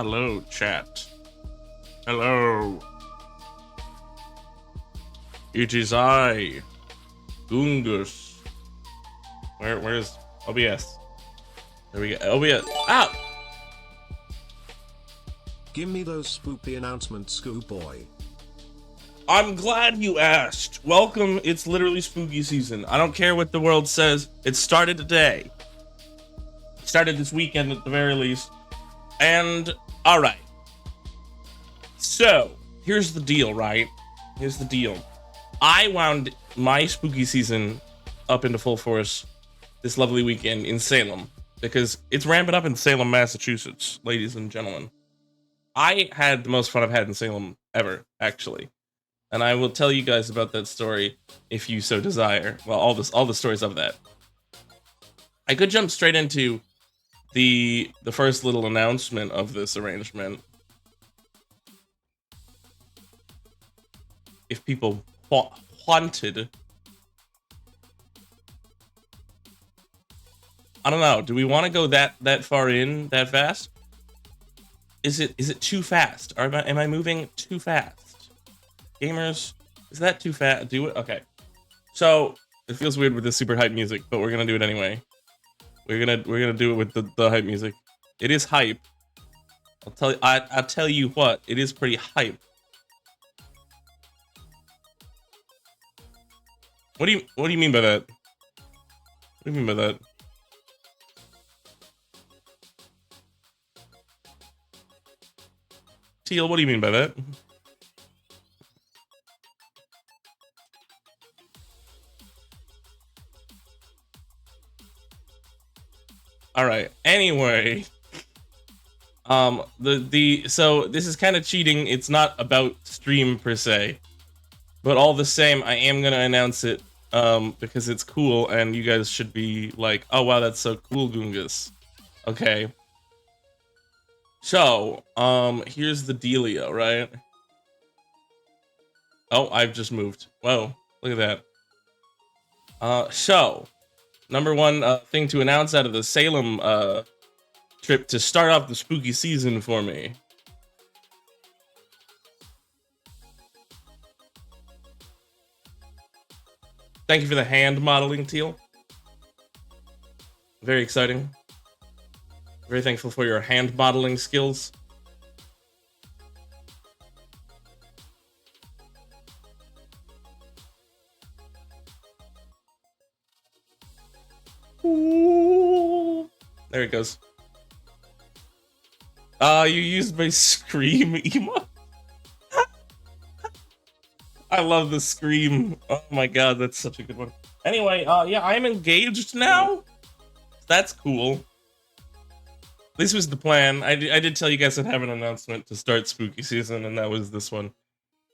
Hello, chat. Hello. It is I, Gungus. Where's OBS? There we go. OBS. Ah! Give me those spoopy announcements, Boy. I'm glad you asked. Welcome. It's literally spooky season. I don't care what the world says. It started today. It started this weekend at the very least. And, alright. So, here's the deal, right? Here's the deal. I wound my spooky season up into full force this lovely weekend in Salem, because it's ramping up in Salem, Massachusetts, ladies and gentlemen. I had the most fun I've had in Salem ever, actually. And I will tell you guys about that story if you so desire. Well, all the stories of that. I could jump straight into the first little announcement of this arrangement. If people wanted. I don't know. Do we want to go that far in that fast? Is it too fast? Or am I moving too fast? Gamers, is that too fast? Do it. Okay. So it feels weird with the super hype music, but we're gonna do it anyway. We're gonna do it with the hype music. It is hype. I'll tell you what. It is pretty hype. What do you mean by that? What do you mean by that? Teal, what do you mean by that? All right. Anyway, so this is kind of cheating. It's not about stream per se, but all the same, I am gonna announce it because it's cool, and you guys should be like, "Oh wow, that's so cool, Gungus." Okay. So, here's the dealio, right? Oh, I've just moved. Whoa, look at that. So, number one thing to announce out of the Salem trip to start off the spooky season for me. Thank you for the hand modeling, Teal. Very exciting. Very thankful for your hand modeling skills. Ooh. There it goes. You used my scream emote. I love the scream. Oh my god, that's such a good one. Anyway, yeah, I'm engaged now. That's cool. This was the plan. I did tell you guys I'd have an announcement to start spooky season, and that was this one.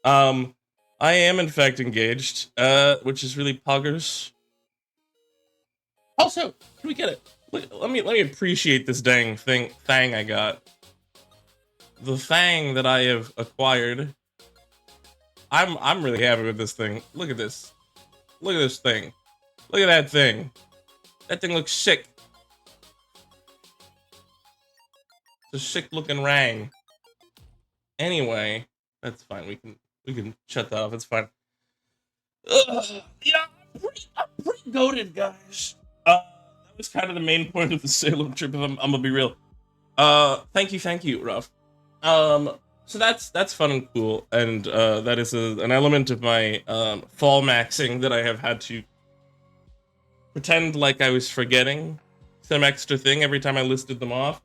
I am in fact engaged, which is really poggers. Also, can we get it? Let me appreciate this dang thing I got. The thing that I have acquired. I'm really happy with this thing. Look at this. Look at this thing. Look at that thing. That thing looks sick. It's a sick looking rang. Anyway, that's fine. We can shut that off. It's fine. Yeah, I'm pretty goated, guys. That was kind of the main point of the Salem trip. If I'm gonna be real. Thank you, Ruff. So that's fun and cool, and that is an element of my fall maxing that I have had to pretend like I was forgetting some extra thing every time I listed them off.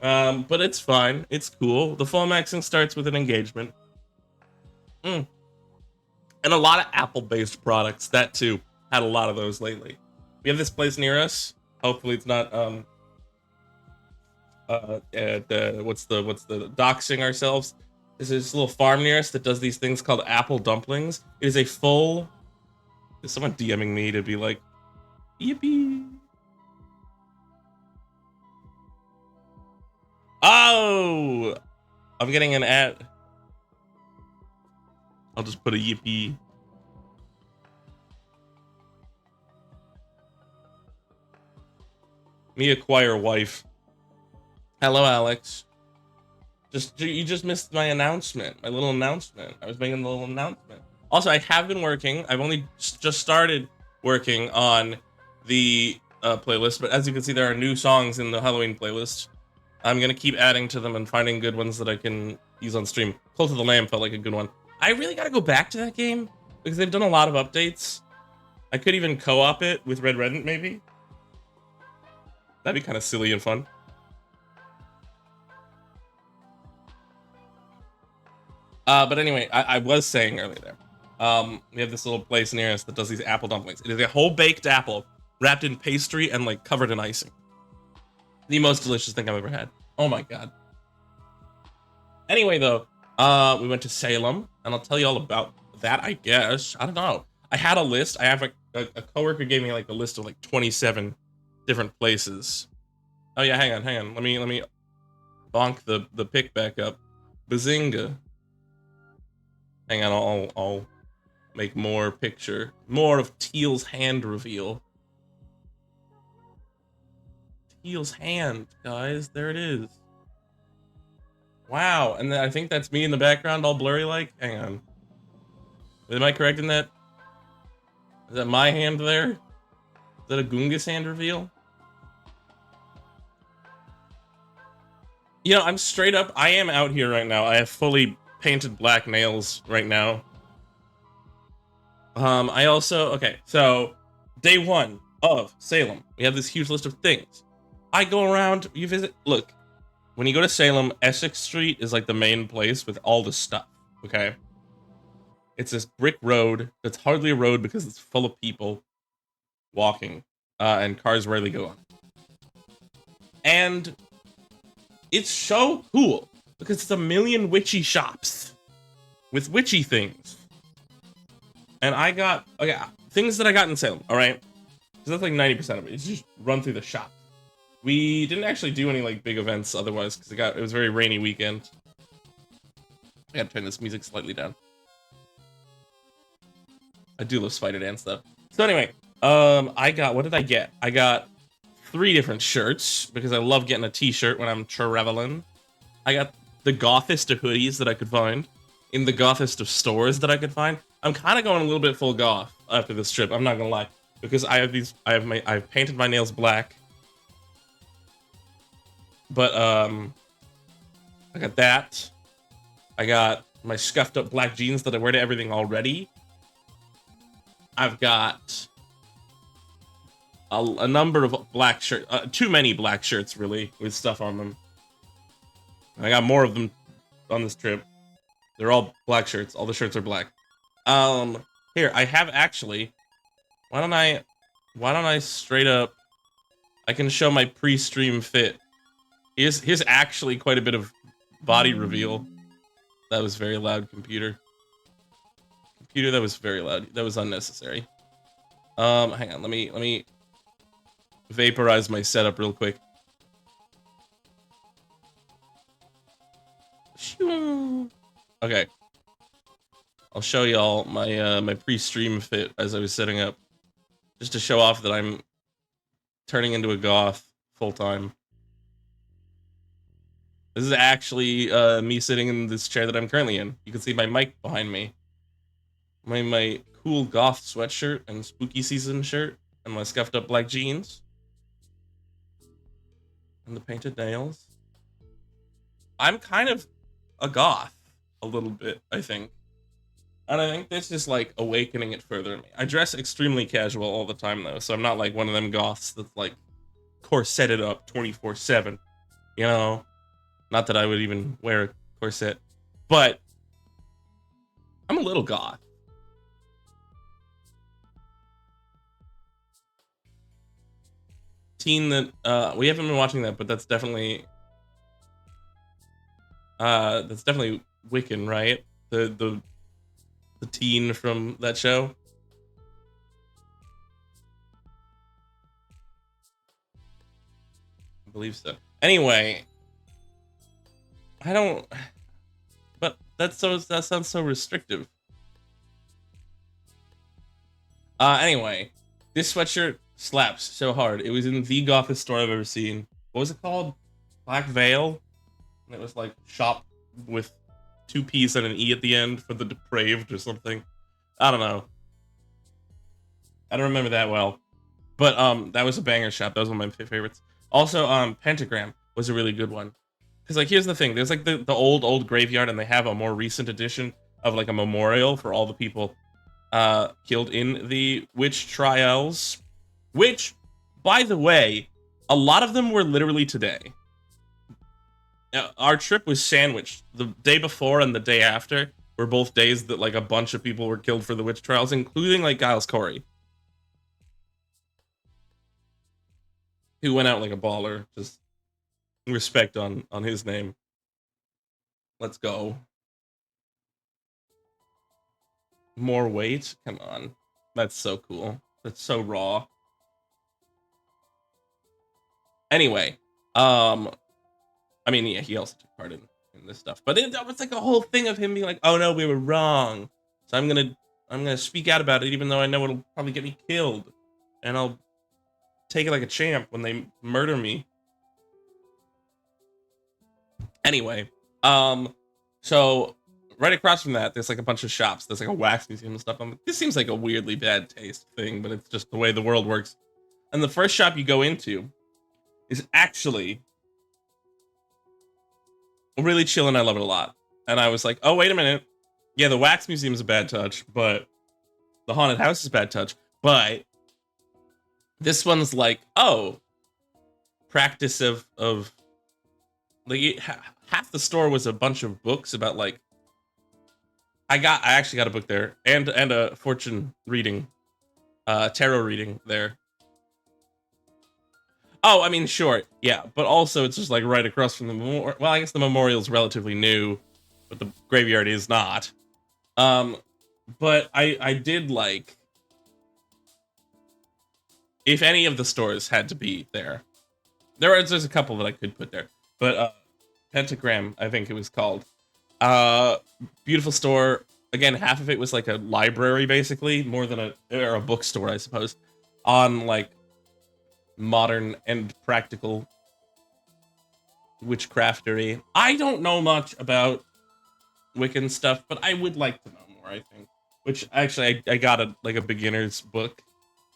But it's fine. It's cool. The fall maxing starts with an engagement. And a lot of Apple-based products. That too. Had a lot of those lately. We have this place near us. Hopefully it's not what's the doxing ourselves. There's this little farm near us that does these things called apple dumplings. It is a full. Is someone DMing me to be like, yippee? Oh, I'm getting an ad. I'll just put a yippee. Me acquire wife. Hello, Alex. You just missed my announcement, my little announcement. I was making a little announcement. Also, I have been working. I've only just started working on the playlist, but as you can see, there are new songs in the Halloween playlist. I'm gonna keep adding to them and finding good ones that I can use on stream. Cult of the Lamb felt like a good one. I really gotta go back to that game because they've done a lot of updates. I could even co-op it with Red Redent, maybe. That'd be kind of silly and fun. But anyway, I was saying earlier there. We have this little place near us that does these apple dumplings. It is a whole baked apple wrapped in pastry and like covered in icing. The most delicious thing I've ever had. Oh my god. Anyway, though, we went to Salem, and I'll tell you all about that, I guess. I don't know. I had a list. I have a coworker gave me like a list of like 27 different places. Oh yeah, hang on. Let me bonk the pick back up. Bazinga. Hang on, I'll make more of Teal's hand reveal. Teal's hand, guys, there it is. Wow, and then I think that's me in the background, all blurry like. Hang on. Am I correct in that? Is that my hand there? Is that a Gungus hand reveal? You know, I'm straight up. I am out here right now. I have fully painted black nails right now. I also, okay, so day 1 of Salem, we have this huge list of things. I go around, you visit, look, when you go to Salem, Essex Street is like the main place with all the stuff, okay? It's this brick road that's hardly a road because it's full of people walking, and cars rarely go on. And it's so cool because it's a million witchy shops with witchy things. And I got, okay, things that I got in Salem, all right? Because that's like 90% of it. It's just run through the shop. We didn't actually do any like big events otherwise because it was a very rainy weekend. I gotta turn this music slightly down. I do love Spider Dance though. So anyway, what did I get? I got 3 different shirts because I love getting a t-shirt when I'm traveling. I got the gothest of hoodies that I could find in the gothest of stores that I could find. I'm kind of going a little bit full goth after this trip. I'm not gonna lie, because I've painted my nails black. But I got that. I got my scuffed up black jeans that I wear to everything already. I've got a number of black shirts, too many black shirts really, with stuff on them. I got more of them on this trip. They're all black shirts. All the shirts are black. Here, I have actually, why don't I straight up, I can show my pre-stream fit. Here's actually quite a bit of body reveal. That was very loud, computer. Computer, that was very loud. That was unnecessary. Hang on, let me vaporize my setup real quick. Okay. I'll show y'all my my pre-stream fit as I was setting up, just to show off that I'm turning into a goth full time. This is actually me sitting in this chair that I'm currently in. You can see my mic behind me. My cool goth sweatshirt and spooky season shirt and my scuffed up black jeans. And the painted nails. I'm kind of a goth a little bit, I think. And I think this is like awakening it further in me. I dress extremely casual all the time though, so I'm not like one of them goths that's like corseted up 24/7. You know? Not that I would even wear a corset, but I'm a little goth. Teen that we haven't been watching that, but that's definitely Wiccan, right? The teen from that show. I believe so. Anyway, I don't, but that sounds so restrictive. Anyway, this sweatshirt slaps so hard. It was in the gothest store I've ever seen. What was it called? Black Veil? And it was like shop with 2 P's and an E at the end for the depraved or something. I don't know. I don't remember that well. But that was a banger shop. That was one of my favorites. Also, Pentagram was a really good one. Because like here's the thing, there's like the old graveyard, and they have a more recent edition of like a memorial for all the people killed in the witch trials. Which, by the way, a lot of them were literally today. Our trip was sandwiched. The day before and the day after were both days that like a bunch of people were killed for the witch trials, including like Giles Corey, who went out like a baller. Just respect on his name. Let's go. More weight? Come on. That's so cool. That's so raw. Anyway, I mean, yeah, he also took part in this stuff, but that was like a whole thing of him being like, "Oh no, we were wrong." So I'm gonna speak out about it, even though I know it'll probably get me killed, and I'll take it like a champ when they murder me. Anyway, so right across from that, there's like a bunch of shops. There's like a wax museum and stuff. I'm like, this seems like a weirdly bad taste thing, but it's just the way the world works. And the first shop you go into is actually really chill, and I love it a lot. And I was like, oh, wait a minute. Yeah, the wax museum is a bad touch, but the haunted house is a bad touch. But this one's like, oh, practice of like half the store was a bunch of books about like I actually got a book there and a fortune reading, tarot reading there. Oh, I mean, sure, yeah, but also it's just like right across from the memorial. Well, I guess the memorial's relatively new, but the graveyard is not. But I did like if any of the stores had to be there. There's a couple that I could put there, but Pentagram, I think it was called. Beautiful store. Again, half of it was like a library, basically, more than a bookstore, I suppose, on like modern and practical witchcraftery. I don't know much about Wiccan stuff, but I would like to know more, I think. Which actually I got a beginner's book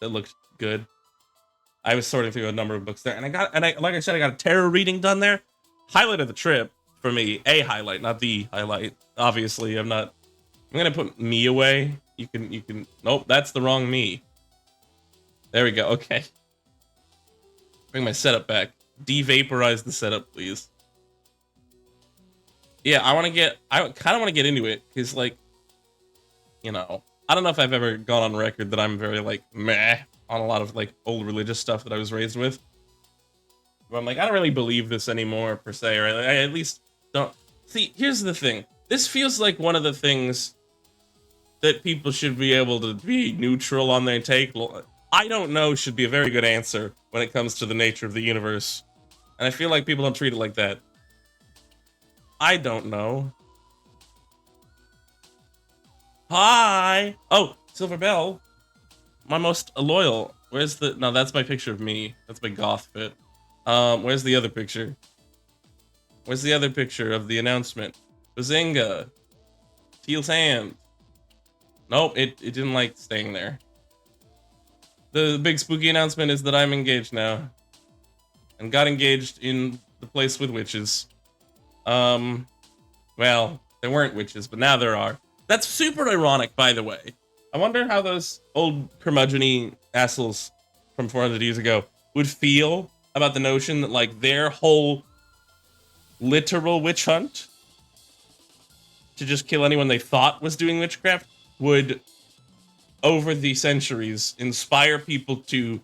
that looked good. I was sorting through a number of books there, and I like I said, I got a tarot reading done there. Highlight of the trip for me, a highlight, not the highlight. Obviously, I'm gonna put me away. You can nope, that's the wrong me. There we go. Okay. Bring my setup back. Devaporize the setup, please. Yeah, I kind of want to get into it, because, like, you know, I don't know if I've ever gone on record that I'm very, like, meh on a lot of, like, old religious stuff that I was raised with. But I'm like, I don't really believe this anymore, per se, or I at least don't. See, here's the thing. This feels like one of the things that people should be able to be neutral on their take. I don't know should be a very good answer when it comes to the nature of the universe. And I feel like people don't treat it like that. I don't know. Hi! Oh, Silver Bell. My most loyal. Where's the... No, that's my picture of me. That's my goth fit. Where's the other picture? Where's the other picture of the announcement? Bazinga. Teal's hand. Nope, it didn't like staying there. The big spooky announcement is that I'm engaged now. And got engaged in the place with witches. Well, there weren't witches, but now there are. That's super ironic, by the way. I wonder how those old curmudgeon-y assholes from 400 years ago would feel about the notion that, like, their whole literal witch hunt to just kill anyone they thought was doing witchcraft would, over the centuries, inspire people to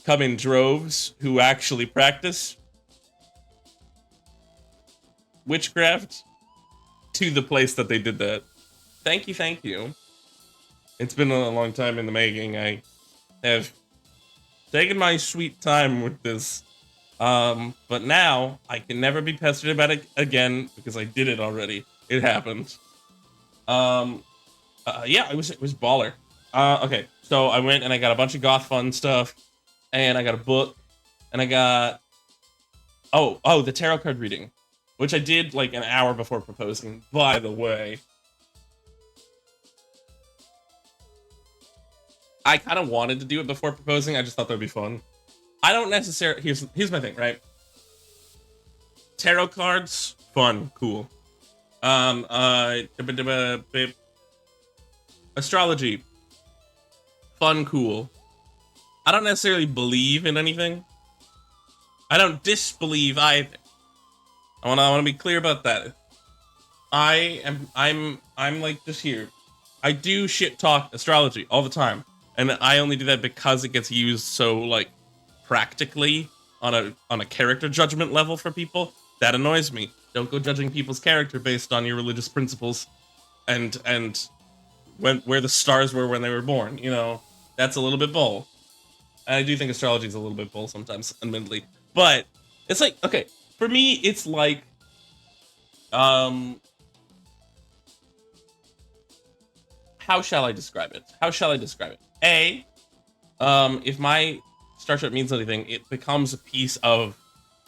come in droves who actually practice witchcraft to the place that they did that. Thank you, thank you. It's been a long time in the making. I have taken my sweet time with this. But now I can never be pestered about it again because I did it already. It happened. Yeah, it was baller. Okay, so I went and I got a bunch of goth fun stuff, and I got a book, and I got the tarot card reading which I did like an hour before proposing, by the way. I kind of wanted to do it before proposing. I just thought that would be fun. I don't necessarily... Here's my thing, right? Tarot cards, fun, cool. Astrology, fun, cool. I don't necessarily believe in anything. I don't disbelieve either. I wanna be clear about that. I'm like just here. I do shit talk astrology all the time, and I only do that because it gets used so like practically on a character judgment level for people. That annoys me. Don't go judging people's character based on your religious principles, and where the stars were when they were born. You know, that's a little bit bull. And I do think astrology is a little bit bull sometimes, admittedly. But it's like, okay, for me, it's like, how shall I describe it? If my star chart means anything, it becomes a piece of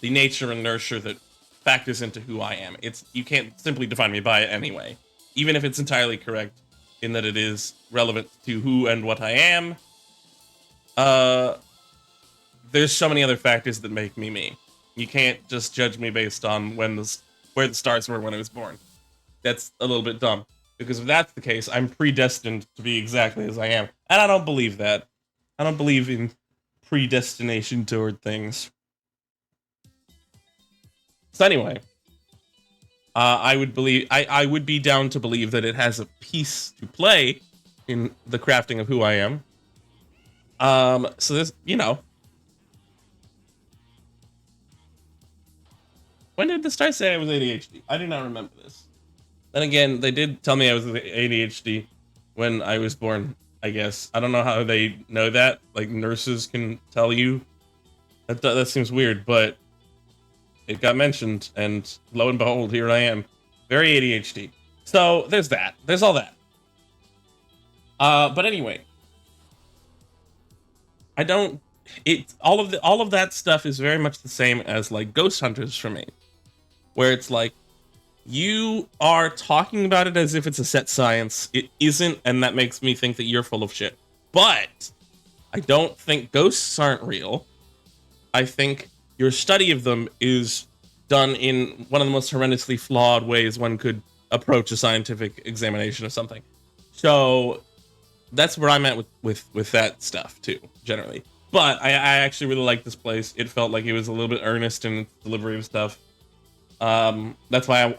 the nature and nurture that factors into who I am. You can't simply define me by it anyway, even if it's entirely correct in that it is relevant to who and what I am. There's so many other factors that make me me. You can't just judge me based on where the stars were when I was born. That's a little bit dumb, because if that's the case, I'm predestined to be exactly as I am, and I don't believe that. I don't believe in predestination toward things. So anyway, I would be down to believe that it has a piece to play in the crafting of who I am. So this, you know. When did the stars say I was ADHD? I do not remember this. Then again, they did tell me I was ADHD when I was born, I guess. I don't know how they know that. Like, nurses can tell you. That seems weird, but it got mentioned, and lo and behold, here I am. Very ADHD. So, there's that. There's all that. But anyway. All of that stuff is very much the same as, like, Ghost Hunters for me. Where it's like, you are talking about it as if it's a set science. It isn't, and that makes me think that you're full of shit. But I don't think ghosts aren't real. I think your study of them is done in one of the most horrendously flawed ways one could approach a scientific examination of something. So that's where I'm at with that stuff too, generally. But I actually really like this place. It felt like it was a little bit earnest in its delivery of stuff. That's why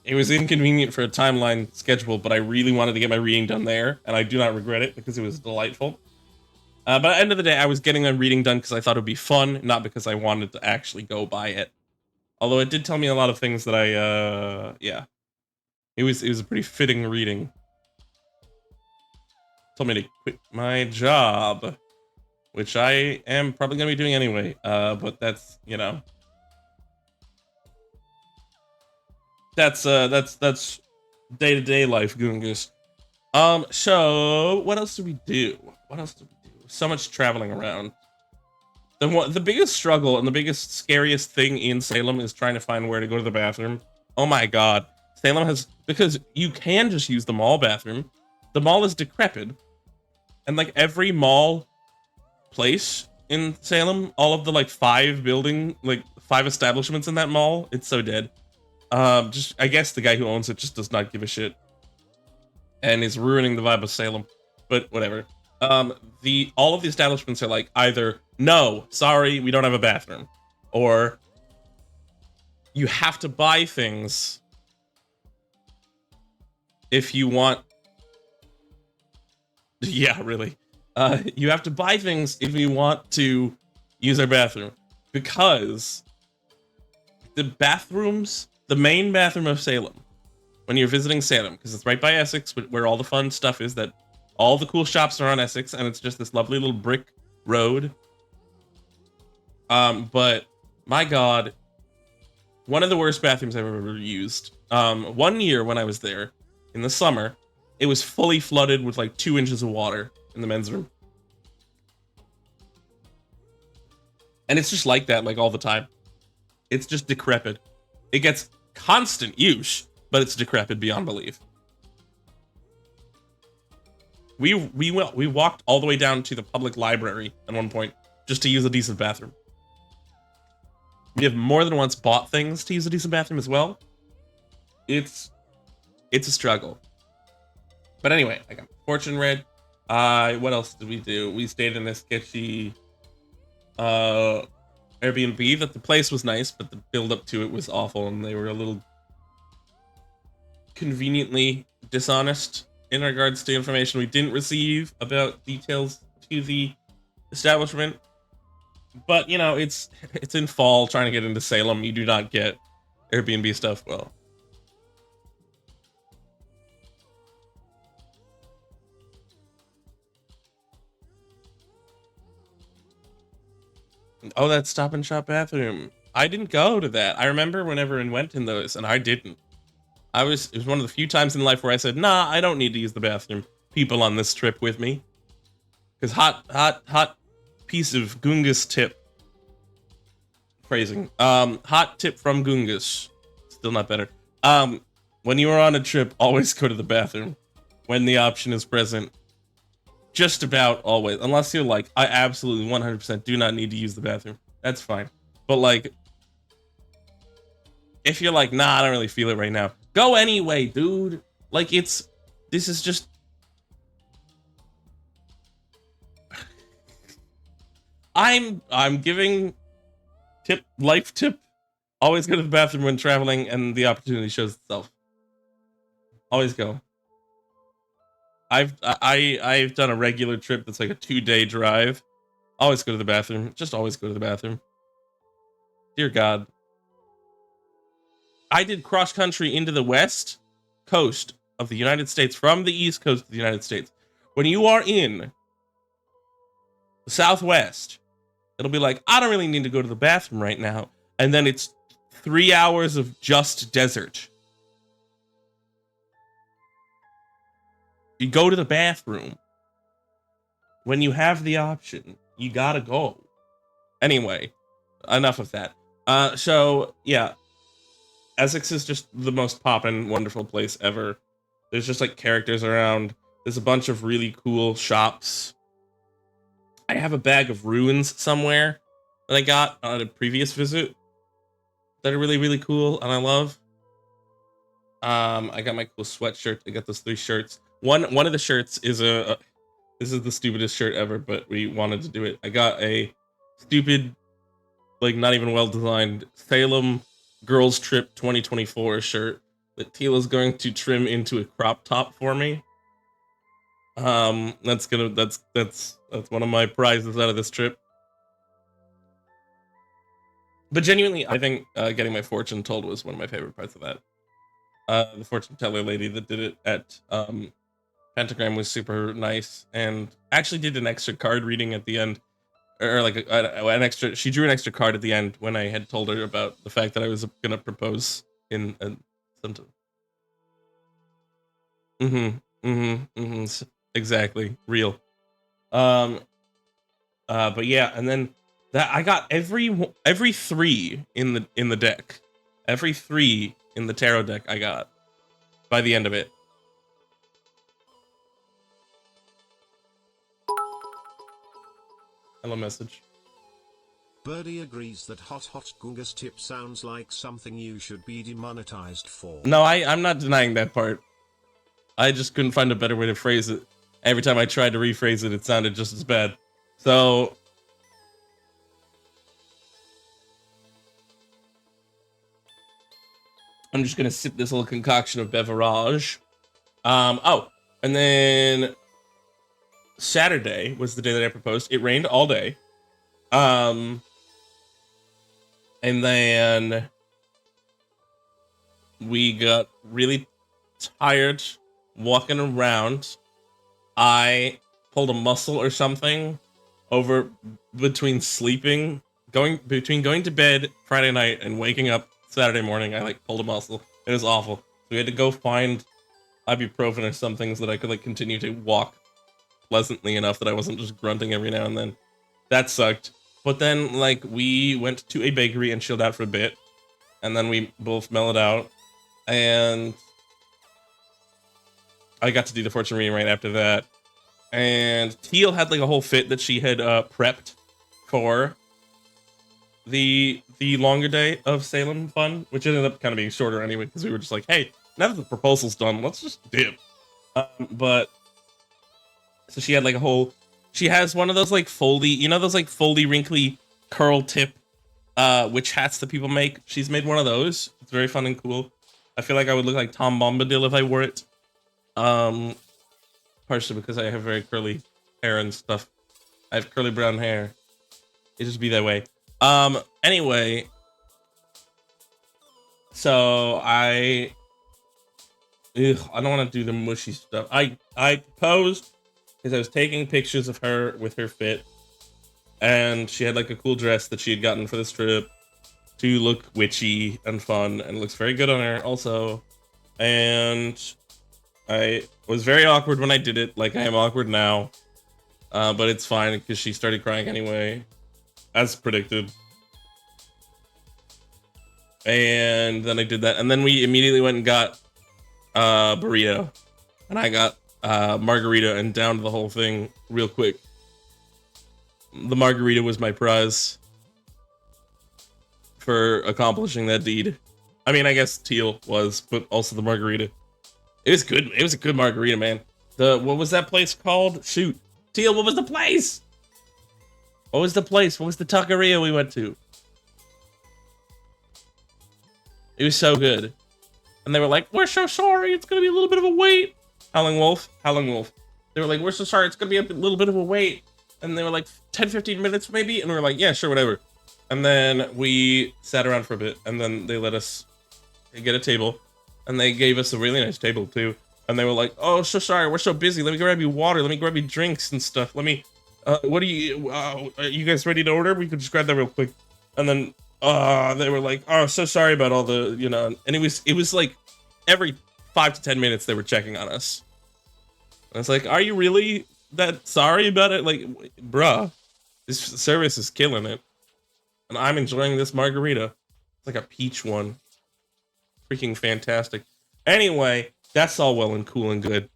it was inconvenient for a timeline schedule, but I really wanted to get my reading done there, and I do not regret it because it was delightful. But at the end of the day, I was getting my reading done because I thought it would be fun, not because I wanted to actually go by it. Although it did tell me a lot of things that yeah. It was a pretty fitting reading. Told me to quit my job, which I am probably going to be doing anyway, but that's, you know. That's day-to-day life, Goongus. So what else do we do? So much traveling around. The biggest struggle and the biggest scariest thing in Salem is trying to find where to go to the bathroom. Oh my god. Salem has, because you can just use the mall bathroom. The mall is decrepit. And like every mall place in Salem, all of the like 5 establishments in that mall, it's so dead. I guess the guy who owns it just does not give a shit and is ruining the vibe of Salem, but whatever. All of the establishments are like either, no, sorry, we don't have a bathroom, or you have to buy things if you want. Yeah, really. You have to buy things if you want to use our bathroom, because the main bathroom of Salem, when you're visiting Salem, because it's right by Essex, where all the fun stuff is, that all the cool shops are on Essex, and it's just this lovely little brick road. But my god, one of the worst bathrooms I've ever used. One year when I was there in the summer, it was fully flooded with like 2 inches of water in the men's room. And it's just like that, like all the time. It's just decrepit. It gets constant use, but it's decrepit beyond belief. We walked all the way down to the public library at one point just to use a decent bathroom. We have more than once bought things to use a decent bathroom as well. It's a struggle. But anyway, I got fortune read. What else did we do? We stayed in a sketchy Airbnb. That the place was nice, but the build up to it was awful, and they were a little conveniently dishonest in regards to information we didn't receive about details to the establishment. But you know, it's in fall, trying to get into Salem. You do not get Airbnb stuff well. Oh, that Stop and Shop bathroom. I didn't go to that. I remember whenever I went in those, and I didn't. It was one of the few times in life where I said, nah, I don't need to use the bathroom. People on this trip with me. Because hot piece of Gungus tip. Phrasing. Hot tip from Gungus. Still not better. When you are on a trip, always go to the bathroom. When the option is present. Just about always. Unless you're like, I absolutely 100% do not need to use the bathroom. That's fine. But like, if you're like, nah, I don't really feel it right now. Go anyway, dude. Like, this is just... I'm giving life tip. Always go to the bathroom when traveling and the opportunity shows itself. Always go. I've done a regular trip that's like a 2-day drive. Always go to the bathroom. Just always go to the bathroom. Dear God. I did cross country into the west coast of the United States from the east coast of the United States. When you are in the Southwest, it'll be like, I don't really need to go to the bathroom right now. And then it's 3 hours of just desert. You go to the bathroom. When you have the option, you gotta go. Anyway, enough of that. So, yeah. Essex is just the most poppin', wonderful place ever. There's just, like, characters around. There's a bunch of really cool shops. I have a bag of ruins somewhere that I got on a previous visit that are really, really cool and I love. I got my cool sweatshirt. I got those 3 shirts. One of the shirts is this is the stupidest shirt ever, but we wanted to do it. I got a stupid, like, not even well-designed Salem Girls Trip 2024 shirt that Tila's going to trim into a crop top for me. That's one of my prizes out of this trip. But genuinely, I think getting my fortune told was one of my favorite parts of that. The fortune teller lady that did it at Pentagram was super nice and actually did an extra card reading at the end, or like an extra. She drew an extra card at the end when I had told her about the fact that I was gonna propose in sometime. Exactly, real. But yeah, and then that I got every 3 in the deck, every 3 in the tarot deck I got by the end of it. Hello message. Birdie agrees that hot Gungus tip sounds like something you should be demonetized for. No, I'm not denying that part. I just couldn't find a better way to phrase it. Every time I tried to rephrase it, it sounded just as bad. So I'm just gonna sip this little concoction of beverage. Oh, and then Saturday was the day that I proposed. It rained all day. And then we got really tired walking around. I pulled a muscle or something over between going to bed Friday night and waking up Saturday morning. I like pulled a muscle. It was awful. So we had to go find ibuprofen or something so that I could like continue to walk pleasantly enough that I wasn't just grunting every now and then. That sucked. But then like we went to a bakery and chilled out for a bit. and then we both mellowed out, and I got to do the fortune reading right after that. And Teal had like a whole fit that she had prepped for the longer day of Salem Fun, which ended up kind of being shorter anyway, because we were just like, hey, now that the proposal's done, let's just dip. But so she had like a whole, she has one of those like foldy, you know, those like foldy, wrinkly curl tip witch hats that people make. She's made one of those. It's very fun and cool. I feel like I would look like Tom Bombadil if I wore it. Partially because I have very curly hair and stuff. I have curly brown hair. It just be that way. Anyway, so I don't want to do the mushy stuff. I posed because I was taking pictures of her with her fit, and she had like a cool dress that she had gotten for this trip to look witchy and fun, and it looks very good on her also. And I was very awkward when I did it, like I am awkward now, but it's fine because she started crying anyway, as predicted. And then I did that, and then we immediately went and got burrito, and I got margarita and downed the whole thing real quick. The margarita was my prize for accomplishing that deed. I mean, I guess Teal was, but also the margarita. It was good. It was a good margarita, man. What was that place called? Shoot, Teal, what was the place? What was the place? What was the taqueria we went to? It was so good. And they were like, we're so sorry, it's gonna be a little bit of a wait. Howling Wolf. They were like, we're so sorry, it's gonna be a little bit of a wait. And they were like, 10-15 minutes maybe? And we were like, yeah, sure, whatever. And then we sat around for a bit, and then they let us get a table. And they gave us a really nice table too. And they were like, oh, so sorry, we're so busy. Let me grab you water. Let me grab you drinks and stuff. Let me, what are you guys ready to order? We could just grab that real quick. And then they were like, oh, so sorry about all the, you know, and it was like every 5 to 10 minutes they were checking on us. And it's like, are you really that sorry about it? Like, bruh, this service is killing it. And I'm enjoying this margarita. It's like a peach one. Freaking fantastic. Anyway, that's all well and cool and good.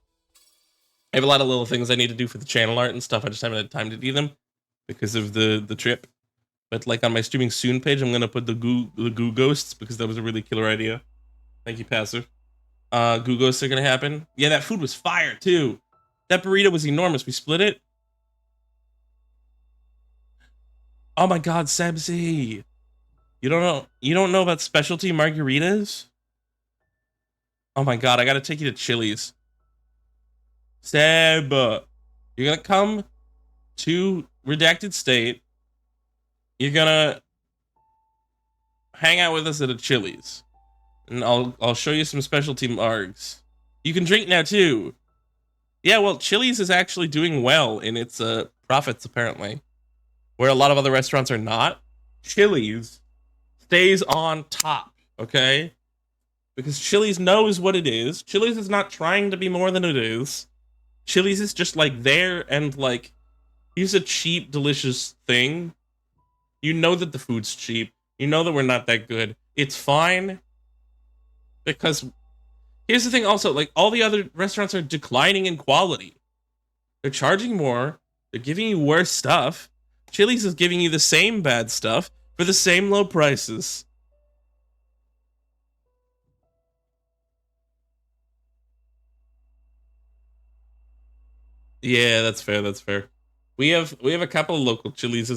I have a lot of little things I need to do for the channel art and stuff. I just haven't had time to do them because of the trip. But like on my streaming soon page, I'm gonna put the goo ghosts because that was a really killer idea. Thank you, Passive. Goo ghosts are gonna happen. Yeah, that food was fire too. That burrito was enormous. We split it. Oh my God, Sebsy. You don't know about specialty margaritas? Oh my God, I gotta take you to Chili's. Seb, you're gonna come to Redacted State. You're gonna hang out with us at a Chili's, and I'll show you some specialty margs. You can drink now too. Yeah, well, Chili's is actually doing well in its profits apparently, where a lot of other restaurants are not. Chili's stays on top, okay? Because Chili's knows what it is. Chili's is not trying to be more than it is. Chili's is just like there and like, here's a cheap, delicious thing. You know that the food's cheap. You know that we're not that good. It's fine. Because here's the thing also, like all the other restaurants are declining in quality. They're charging more. They're giving you worse stuff. Chili's is giving you the same bad stuff for the same low prices. Yeah, that's fair. That's fair. We have a couple of local Chili's,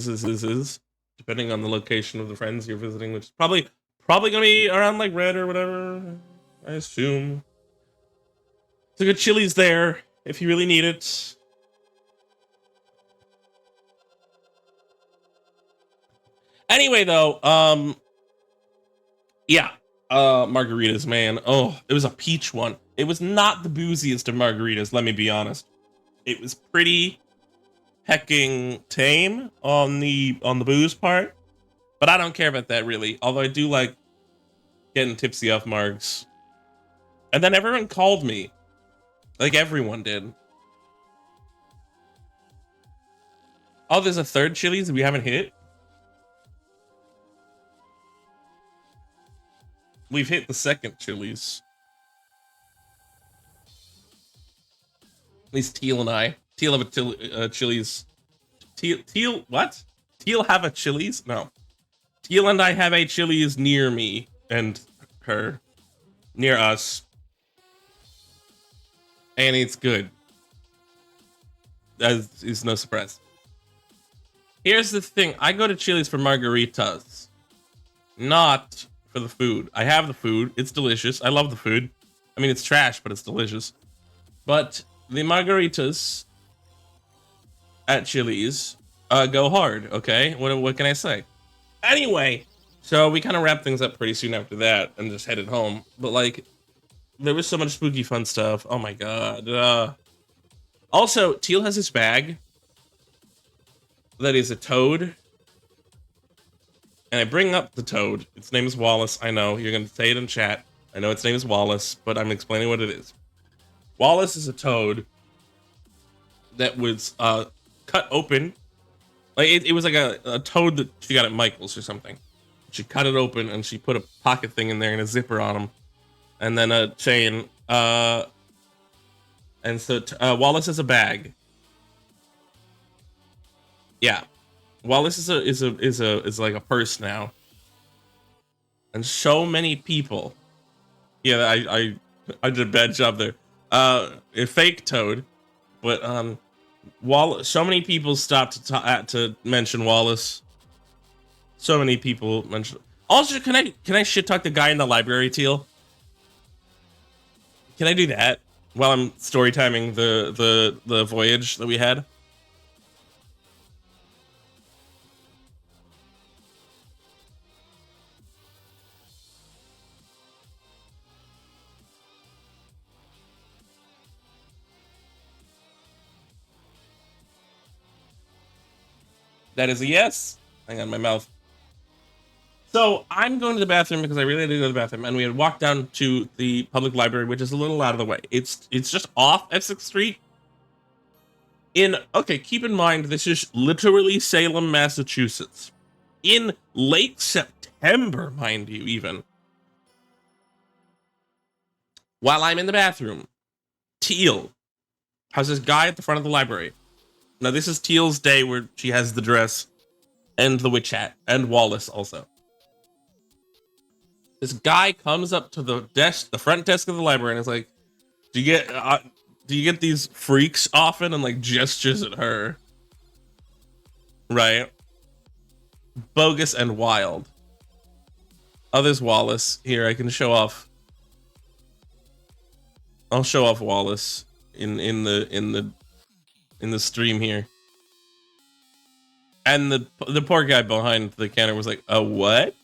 depending on the location of the friends you're visiting, which is probably gonna be around like Red or whatever. I assume. It's a good Chili's there if you really need it. Anyway, though, yeah, margaritas, man. Oh, it was a peach one. It was not the booziest of margaritas. Let me be honest. It was pretty hecking tame on the booze part, but I don't care about that really. Although I do like getting tipsy off margs. And then everyone called me, like everyone did. Oh, there's a third Chili's we haven't hit. we've hit the second Chili's. At least Teal and I. Teal have a Chili's. Teal, what? Teal have a Chili's? No. Teal and I have a Chili's near me and her. Near us. And it's good. That is no surprise. Here's the thing. I go to Chili's for margaritas. Not for the food. I have the food. It's delicious. I love the food. I mean, it's trash, but it's delicious. But the margaritas at Chili's go hard, okay? What can I say? Anyway, so we kind of wrapped things up pretty soon after that and just headed home. But, like, there was so much spooky fun stuff. Oh, my God. Also, Teal has this bag that is a toad. And I bring up the toad. Its name is Wallace. I know, you're going to say it in chat. I know its name is Wallace, but I'm explaining what it is. Wallace is a toad that was cut open. Like it was like a toad that she got at Michael's or something. She cut it open and she put a pocket thing in there and a zipper on him. And then a chain. And so Wallace has a bag. Yeah. Wallace is like a purse now. And so many people. Yeah, I did a bad job there. A fake toad, but so many people stopped to mention Wallace. So many people mention. Also, can I shit talk the guy in the library, Teal? Can I do that while I'm story timing the voyage that we had? That is a yes. Hang on, my mouth. So I'm going to the bathroom because I really need to go to the bathroom, and we had walked down to the public library, which is a little out of the way. It's just off Essex Street. Okay, keep in mind this is literally Salem, Massachusetts, in late September, mind you, even. While I'm in the bathroom, Teal has this guy at the front of the library. Now this is Teal's day where she has the dress and the witch hat and Wallace also. This guy comes up to the front desk of the library, and is like, "Do you get these freaks often?" And like gestures at her. Right? Bogus and wild. Oh, there's Wallace. Here, I can show off. I'll show off Wallace in the stream here. And the poor guy behind the counter was like, what?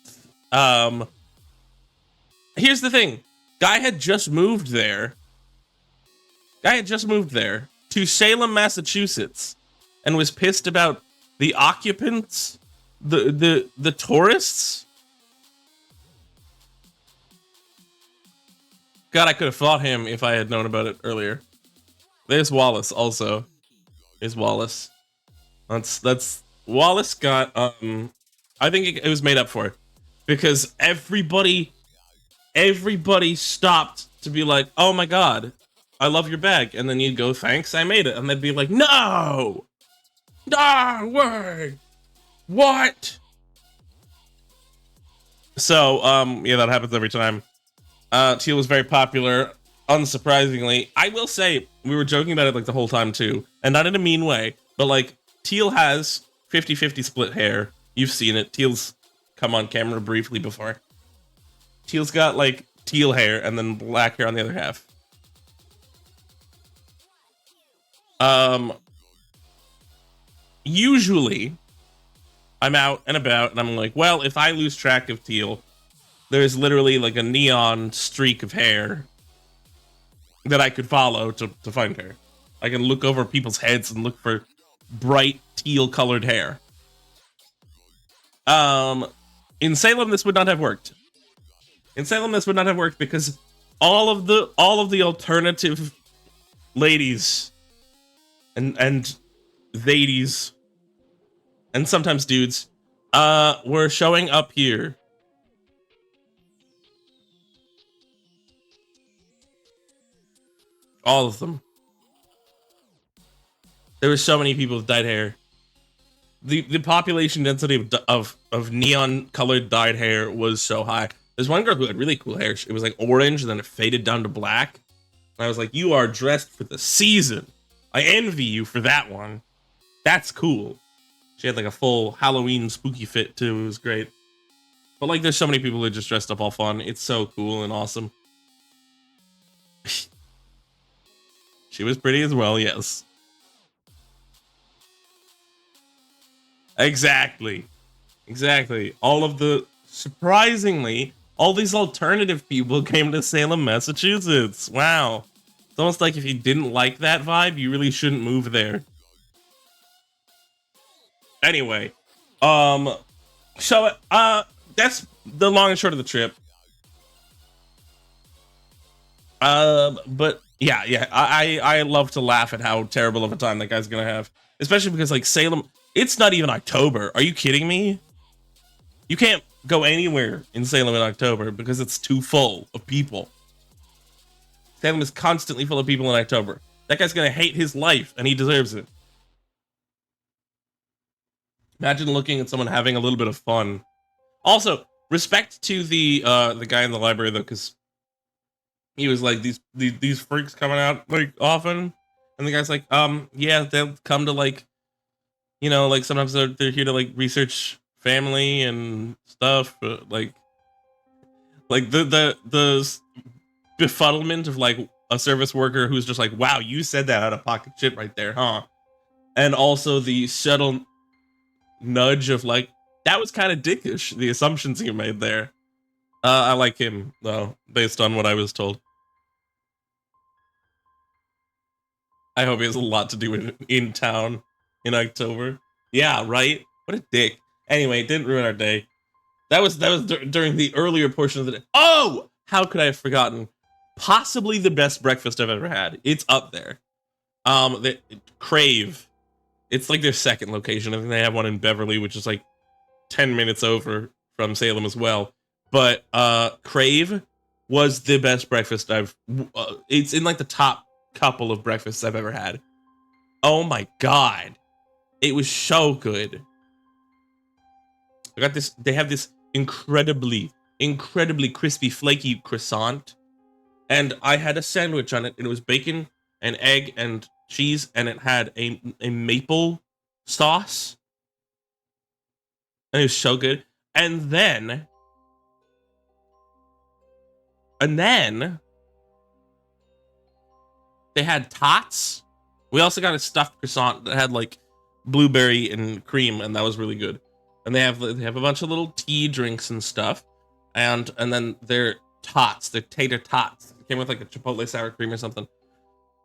Here's the thing. Guy had just moved there to Salem, Massachusetts, and was pissed about the occupants, the tourists. God, I could have fought him if I had known about it earlier. There's Wallace also. There's Wallace. That's Wallace got I think it was made up for, because everybody stopped to be like, "Oh my God, I love your bag," and then you'd go, "Thanks, I made it," and they'd be like, "No way, what?" So yeah, that happens every time. Teal was very popular, unsurprisingly. I will say, we were joking about it like the whole time too, and not in a mean way, but like Teal has 50-50 split hair. You've seen it. Teal's come on camera briefly before. Teal's got like teal hair and then black hair on the other half. Usually I'm out and about and I'm like, well, if I lose track of Teal, there's literally like a neon streak of hair that I could follow to find her. I can look over people's heads and look for bright teal colored hair. In Salem, this would not have worked. In Salem, this would not have worked because all of the alternative ladies and ladies and sometimes dudes were showing up here All of them. There were so many people with dyed hair. The population density of neon colored dyed hair was so high. There's one girl who had really cool hair. It was like orange and then it faded down to black. And I was like, you are dressed for the season. I envy you for that one. That's cool. She had like a full Halloween spooky fit too. It was great. But like, there's so many people who just dressed up all fun. It's so cool and awesome. She was pretty as well, yes. Exactly. Surprisingly, all these alternative people came to Salem, Massachusetts. Wow. It's almost like if you didn't like that vibe, you really shouldn't move there. Anyway, so that's the long and short of the trip. But yeah, I love to laugh at how terrible of a time that guy's gonna have, especially because like Salem, it's not even October. Are you kidding me? You can't go anywhere in Salem in October because it's too full of people. Salem is constantly full of people in October. That guy's gonna hate his life, and he deserves it. Imagine looking at someone having a little bit of fun. Also, respect to the guy in the library though, because he was like, these freaks coming out like often, and the guy's like, yeah, they'll come to like, you know, like sometimes they're here to like research family and stuff, but like the befuddlement of like a service worker who's just like, wow, you said that out of pocket shit right there, huh? And also the subtle nudge of like, that was kind of dickish, the assumptions you made there. I like him though, based on what I was told. I hope he has a lot to do in town in October. Yeah, right? What a dick. Anyway, it didn't ruin our day. That was during the earlier portion of the day. Oh, how could I have forgotten? Possibly the best breakfast I've ever had. It's up there. The Crave. It's like their second location. I think they have one in Beverly, which is like 10 minutes over from Salem as well. But Crave was the best breakfast it's in like the top couple of breakfasts I've ever had. Oh my god. It was so good. I got this, they have this incredibly crispy, flaky croissant. And I had a sandwich on it. And it was bacon and egg and cheese. And it had a maple sauce. And it was so good. And then they had tots. We also got a stuffed croissant that had like blueberry and cream, and that was really good. And they have a bunch of little tea drinks and stuff, and then their tots, their tater tots, it came with like a chipotle sour cream or something.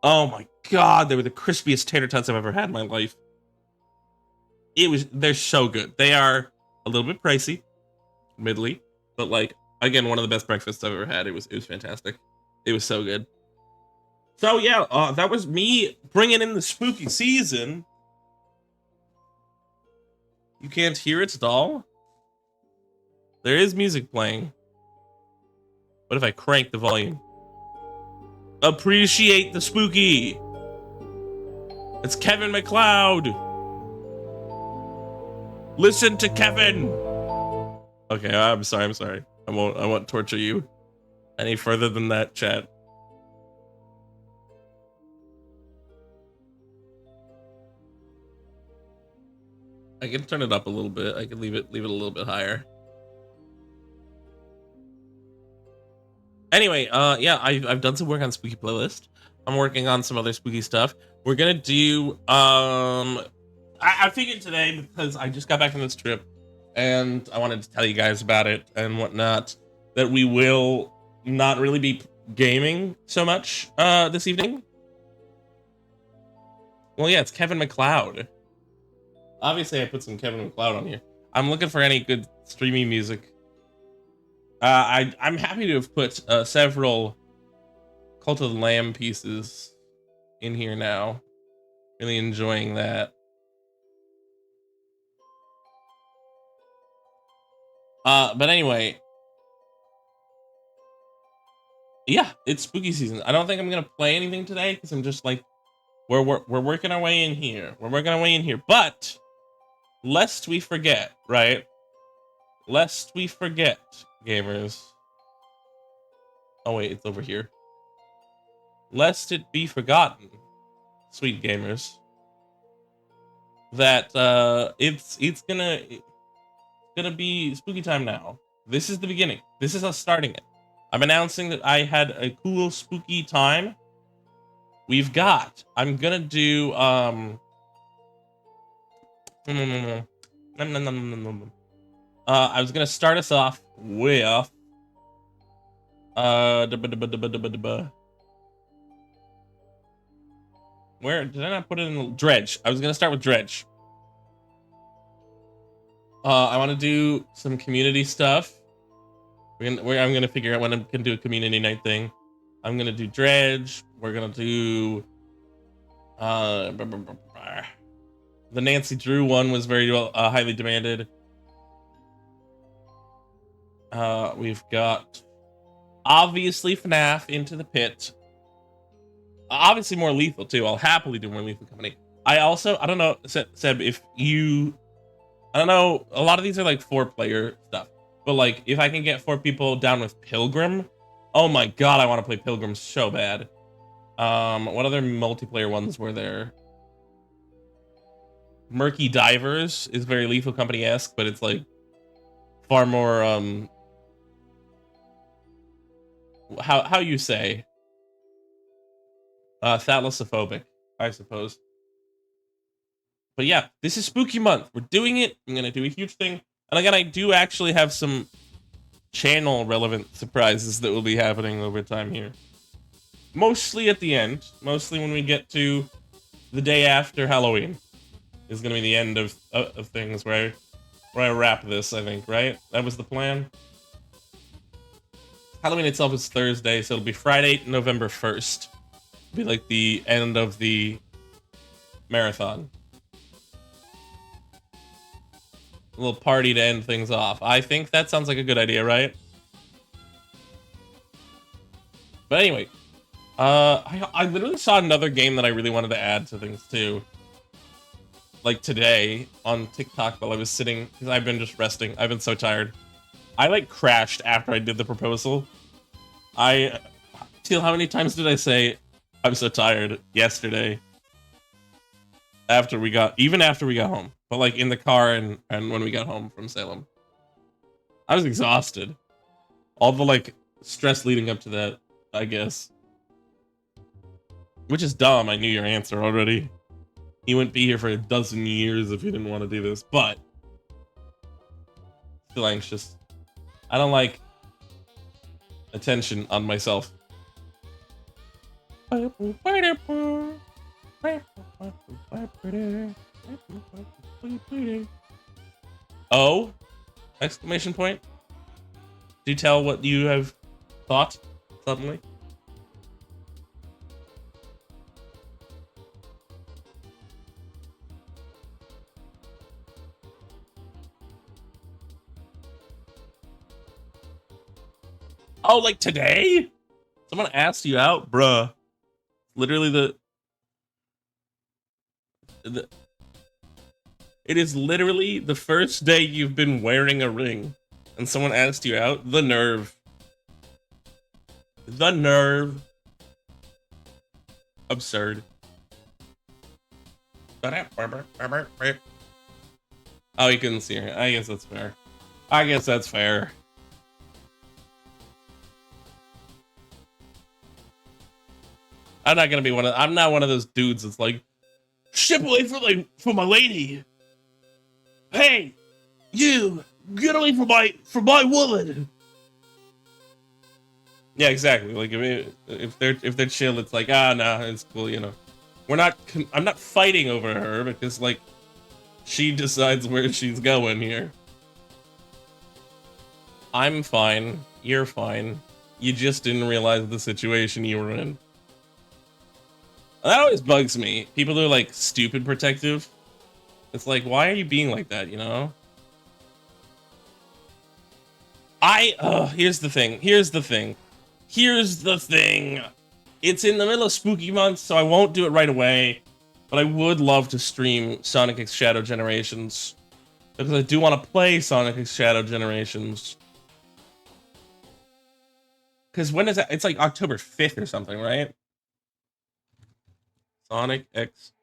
Oh my god, they were the crispiest tater tots I've ever had in my life. They're so good. They are a little bit pricey, admittedly, but like again, one of the best breakfasts I've ever had. It was fantastic. It was so good. So yeah, that was me bringing in the spooky season. You can't hear it, doll? There is music playing. What if I crank the volume? Appreciate the spooky. It's Kevin MacLeod. Listen to Kevin. Okay, I'm sorry. I won't torture you any further than that, chat. I can turn it up a little bit. I can leave it a little bit higher. Anyway, yeah, I've done some work on spooky playlist. I'm working on some other spooky stuff. We're gonna do I figured today, because I just got back from this trip and I wanted to tell you guys about it and whatnot, that we will not really be gaming so much this evening. Well, yeah, it's Kevin MacLeod. Obviously, I put some Kevin MacLeod on here. I'm looking for any good streaming music. I'm happy to have put several Cult of the Lamb pieces in here now. Really enjoying that. But anyway, Yeah, it's spooky season. I don't think I'm gonna play anything today because I'm just like, we're working our way in here. We're working our way in here. But lest we forget, right? Lest we forget, gamers. Oh wait, it's over here. Lest it be forgotten, sweet gamers, that it's gonna be spooky time now. This is the beginning. This is us starting it. I'm announcing that I had a cool spooky time. I'm gonna do I was gonna start us off with where did I not put it in Dredge? I was gonna start with Dredge. I want to do some community stuff. I'm gonna figure out when I'm gonna do a community night thing. I'm gonna do Dredge. We're gonna do the Nancy Drew one was very highly demanded. We've got obviously FNAF Into the Pit. Obviously more lethal too. I'll happily do more lethal company. I don't know, Seb, if you, I don't know, a lot of these are like 4-player stuff, but like if I can get 4 people down with Pilgrim, oh my god, I want to play Pilgrim so bad. What other multiplayer ones were there? Murky Divers is very Lethal Company-esque, but it's like far more how you say thalassophobic, I suppose. But yeah, this is spooky month. We're doing it. I'm gonna do a huge thing. And again, I do actually have some channel relevant surprises that will be happening over time here. Mostly at the end. Mostly when we get to the day after Halloween. Is gonna be the end of things where I wrap this, I think, right? That was the plan. Halloween itself is Thursday, so it'll be Friday, November 1st. It'll be like the end of the marathon. A little party to end things off. I think that sounds like a good idea, right? But anyway, I literally saw another game that I really wanted to add to things too. Like today on TikTok while I was sitting, because I've been just resting. I've been so tired. I like crashed after I did the proposal. Teal, how many times did I say I'm so tired yesterday? Even after we got home, but like in the car and when we got home from Salem, I was exhausted. All the like stress leading up to that, I guess. Which is dumb. I knew your answer already. You wouldn't be here for a dozen years if you didn't want to do this, but still anxious. I don't like attention on myself. Oh! Exclamation point. Do you tell what you have thought suddenly? Oh, like today? Someone asked you out? Bruh. Literally it is literally the first day you've been wearing a ring and someone asked you out? The nerve. The nerve. Absurd. Oh, you couldn't see her. I guess that's fair. I guess that's fair. I'm not one of those dudes that's like, step away from my lady. Hey, you get away from my woman. Yeah, exactly. Like if they're chill, it's like, no, it's cool, you know. I'm not fighting over her because like she decides where she's going here. I'm fine. You're fine. You just didn't realize the situation you were in. That always bugs me. People who are like stupid protective. It's like, why are you being like that, you know? Here's the thing. Here's the thing. It's in the middle of spooky month, so I won't do it right away. But I would love to stream Sonic X Shadow Generations. Because I do want to play Sonic X Shadow Generations. Because when is that? It's like October 5th or something, right? Sonic X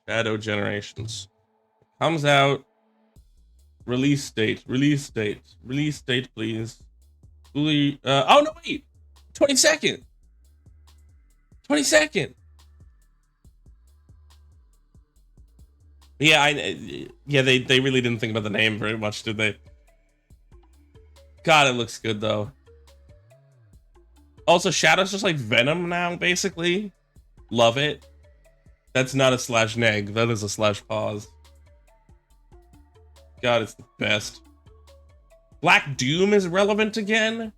Shadow Generations. Comes out. Release date, please. Oh no, wait! 22nd! 22nd! Yeah, they really didn't think about the name very much, did they? God, it looks good though. Also, Shadow's just like Venom now, basically. Love it. That's not a slash neg, that is a slash pause. God, it's the best. Black Doom is relevant again.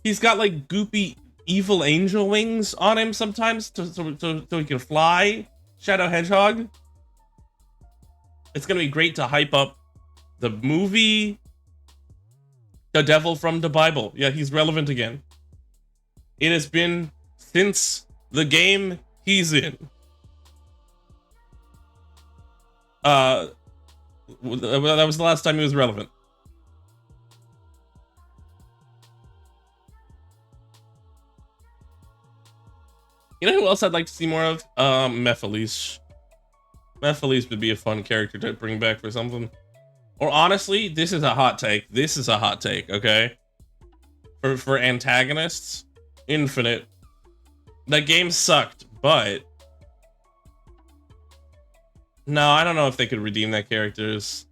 He's got like goopy evil angel wings on him sometimes so he can fly. Shadow Hedgehog. It's gonna be great to hype up the movie. The Devil from the Bible. Yeah, he's relevant again. It has been since the game he's in. That was the last time he was relevant. You know who else I'd like to see more of? Mephiles. Mephiles would be a fun character to bring back for something. Or honestly, this is a hot take. This is a hot take, okay? For antagonists, Infinite. That game sucked, but... No, I don't know if they could redeem that character's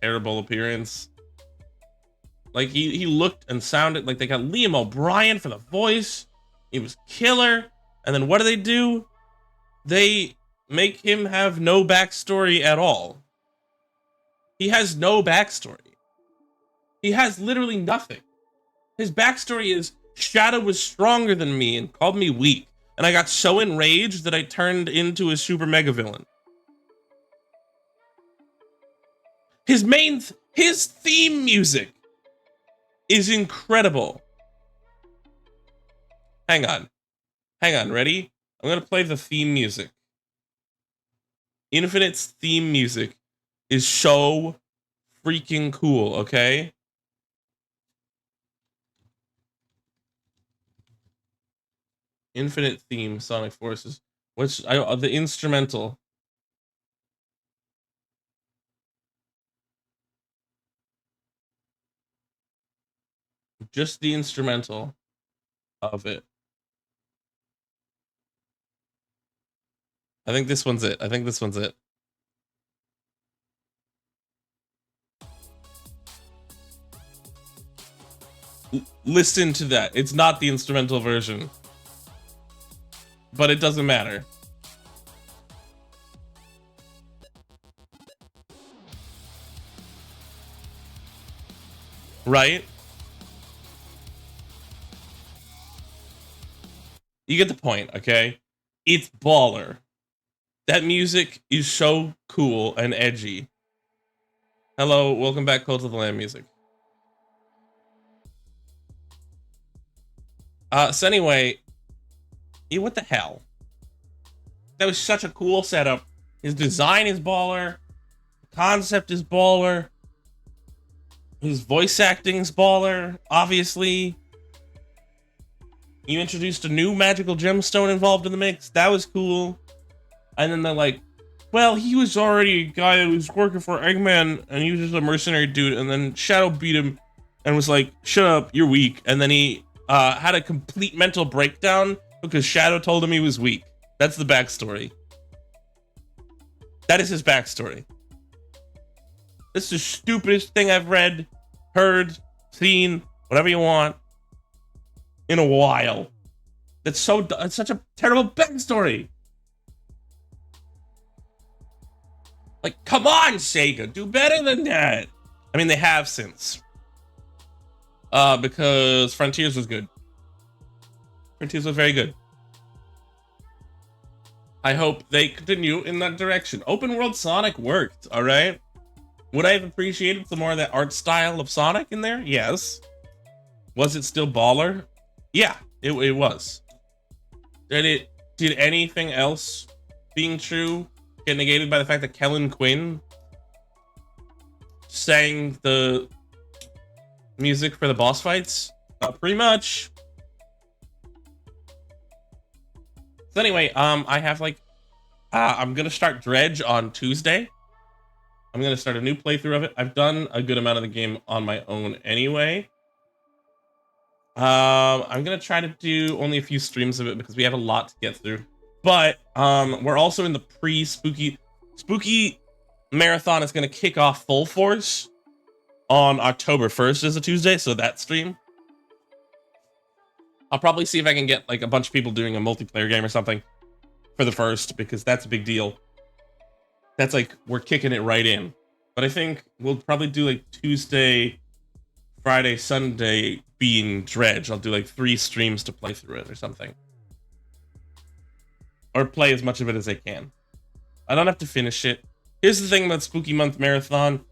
terrible appearance. Like, he looked and sounded like they got Liam O'Brien for the voice. He was killer. And then what do? They make him have no backstory at all. He has no backstory. He has literally nothing. His backstory is, Shadow was stronger than me and called me weak. And I got so enraged that I turned into a super mega villain. His theme music is incredible. Hang on, ready? I'm gonna play the theme music. Infinite's theme music is so freaking cool, okay? Infinite theme, Sonic Forces. The instrumental. Just the instrumental of it. I think this one's it. Listen to that. It's not the instrumental version. But it doesn't matter. Right? You get the point, okay? It's baller. That music is so cool and edgy. Hello, welcome back, Cult of the Lamb music. So anyway, what the hell? That was such a cool setup. His design is baller. The concept is baller. His voice acting is baller, obviously. You introduced a new magical gemstone involved in the mix. That was cool. And then they're like, well, he was already a guy that was working for Eggman, and he was just a mercenary dude, and then Shadow beat him and was like, shut up, you're weak. And then he had a complete mental breakdown because Shadow told him he was weak. That's the backstory. That is his backstory. This is the stupidest thing I've read, heard, seen, whatever you want, in a while. It's such a terrible backstory. Like, come on, Sega, do better than that. I mean, they have since. Because Frontiers was good. Frontiers was very good. I hope they continue in that direction. Open World Sonic worked, alright? Would I have appreciated some more of that art style of Sonic in there? Yes. Was it still baller? Yeah, it was. Did anything else being true get negated by the fact that Kellen Quinn sang the music for the boss fights? Pretty much. So anyway, I have like, I'm gonna start Dredge on Tuesday. I'm gonna start a new playthrough of it. I've done a good amount of the game on my own anyway. I'm gonna try to do only a few streams of it because we have a lot to get through. But we're also in the spooky marathon is gonna kick off full force on October 1st as a Tuesday, so that stream. I'll probably see if I can get like a bunch of people doing a multiplayer game or something for the first, because that's a big deal. That's like, we're kicking it right in. But I think we'll probably do like Tuesday, Friday, Sunday being Dredge. I'll do like 3 streams to play through it or something. Or play as much of it as I can. I don't have to finish it. Here's the thing about Spooky Month Marathon.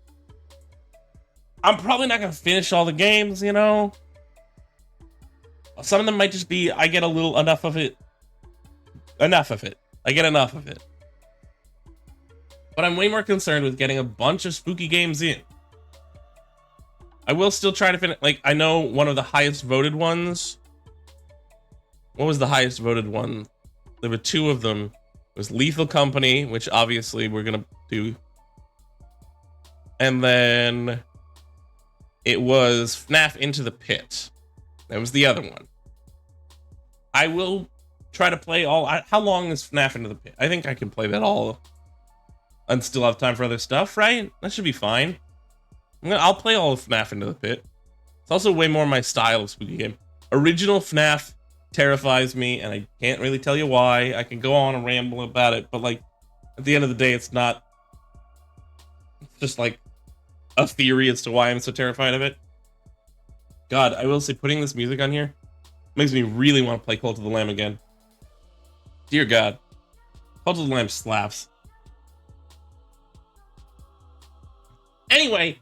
I'm probably not going to finish all the games, you know? Some of them might just be, I get a little enough of it. I get enough of it. But I'm way more concerned with getting a bunch of spooky games in. I will still try to finish, like, I know one of the highest voted ones. What was the highest voted one? There were 2 of them. It was Lethal Company, which obviously we're gonna do. And then it was FNAF Into the Pit. That was the other one. I will try to play all. How long is FNAF Into the Pit? I think I can play that all and still have time for other stuff, right? That should be fine. I'll play all of FNAF Into the Pit. It's also way more my style of spooky game. Original FNAF terrifies me, and I can't really tell you why. I can go on and ramble about it, but like, at the end of the day, it's not. It's just like a theory as to why I'm so terrified of it. God, I will say, putting this music on here makes me really want to play Cult of the Lamb again. Dear God. Cult of the Lamb slaps. Anyway,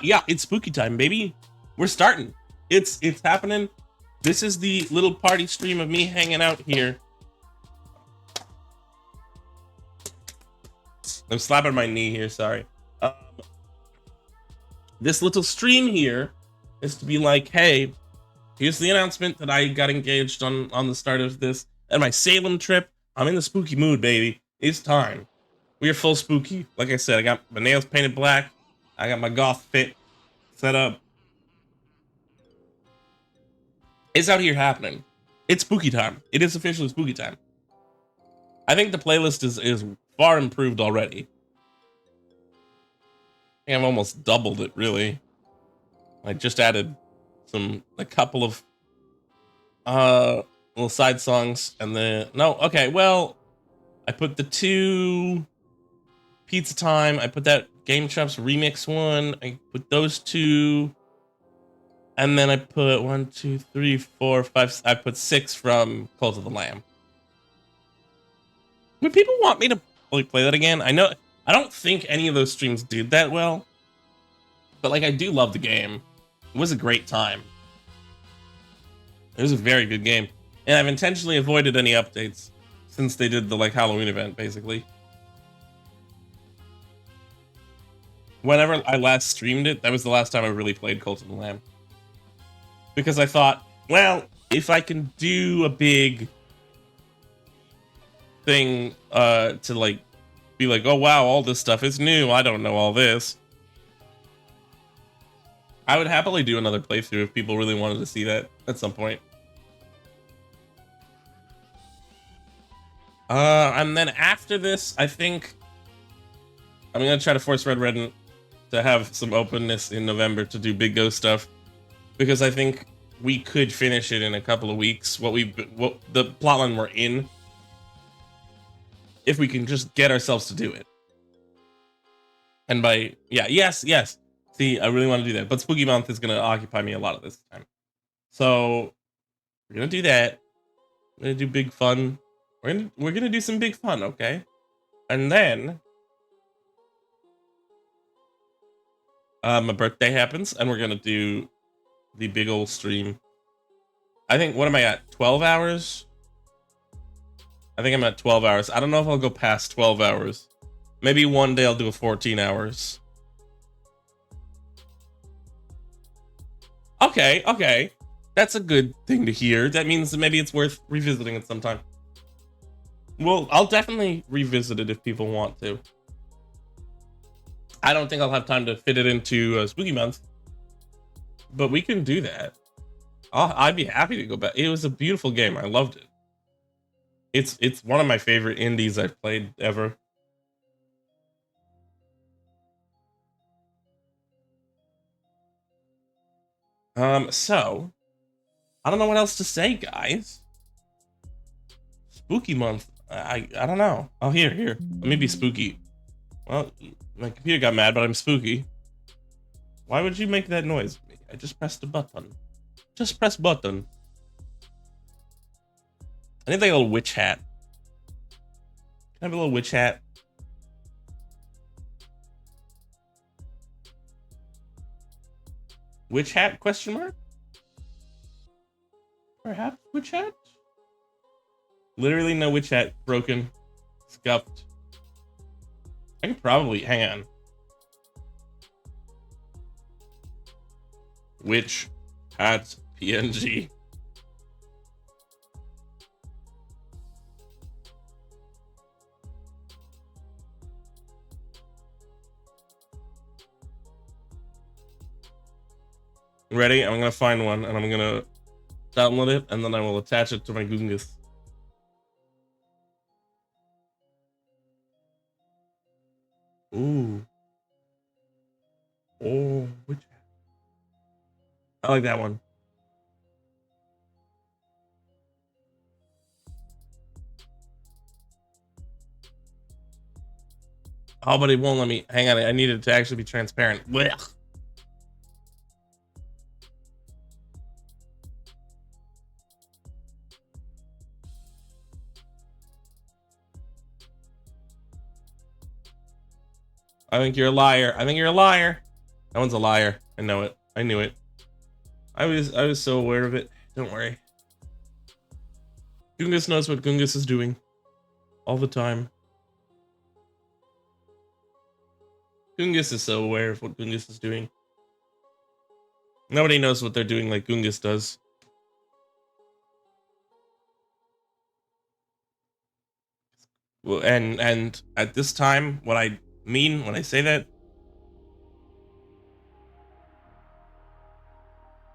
yeah, it's spooky time, baby. We're starting. It's happening. This is the little party stream of me hanging out here. I'm slapping my knee here, sorry. This little stream here is to be like, hey, here's the announcement that I got engaged on the start of this. And my Salem trip, I'm in the spooky mood, baby. It's time. We are full spooky. Like I said, I got my nails painted black. I got my goth fit set up. It's out here happening. It's spooky time. It is officially spooky time. I think the playlist is far improved already. I think I've almost doubled it, really. I just added a couple of little side songs, and then I put the 2 Pizza Time, I put that Game Chops remix one, I put those 2, and then I put 1, 2, 3, 4, 5, I put 6 from Cult of the Lamb. Would people want me to play that again? I don't think any of those streams did that well, but like, I do love the game. It was a great time. It was a very good game. And I've intentionally avoided any updates since they did the Halloween event, basically. Whenever I last streamed it, that was the last time I really played Cult of the Lamb. Because I thought, well, if I can do a big thing to be like, oh wow, all this stuff is new, I don't know all this. I would happily do another playthrough if people really wanted to see that at some point. And then after this, I think I'm gonna try to force Red Redden to have some openness in November to do Big Ghost stuff, because I think we could finish it in a couple of weeks. What the plotline we're in, if we can just get ourselves to do it. And by yes. See, I really want to do that, but Spooky Month is gonna occupy me a lot of this time. So we're gonna do that. We're gonna do big fun. We're gonna do some big fun, okay? And then my birthday happens, and we're gonna do the big old stream I think, what am I at? 12 hours? I think I'm at 12 hours. I don't know if I'll go past 12 hours. Maybe one day I'll do a 14 hours. Okay, okay. That's a good thing to hear. That means that maybe it's worth revisiting it sometime. Well, I'll definitely revisit it if people want to. I don't think I'll have time to fit it into Spooky Month, but we can do that. I'd be happy to go back. It was a beautiful game. I loved it. It's one of my favorite indies I've played ever. So I don't know what else to say, guys. Spooky month. I don't know. Oh, here. Let me be spooky. Well, my computer got mad, but I'm spooky. Why would you make that noise? I just pressed a button. Just press button. I need like a little witch hat. Can I have a little witch hat? Witch hat? Question mark? Perhaps witch hat? Literally no witch hat. Broken. Scuffed. I could probably, hang on. Witch hat PNG. Ready? I'm gonna find one and I'm gonna download it and then I will attach it to my Gungus. Ooh. Oh, which? I like that one. Oh, but it won't let me. Hang on, I need it to actually be transparent. Blech. I think you're a liar. I think you're a liar. That one's a liar. I know it. I knew it. I was so aware of it. Don't worry. Gungus knows what Gungus is doing. All the time. Gungus is so aware of what Gungus is doing. Nobody knows what they're doing like Gungus does. Well, and at this time, what I mean when I say that.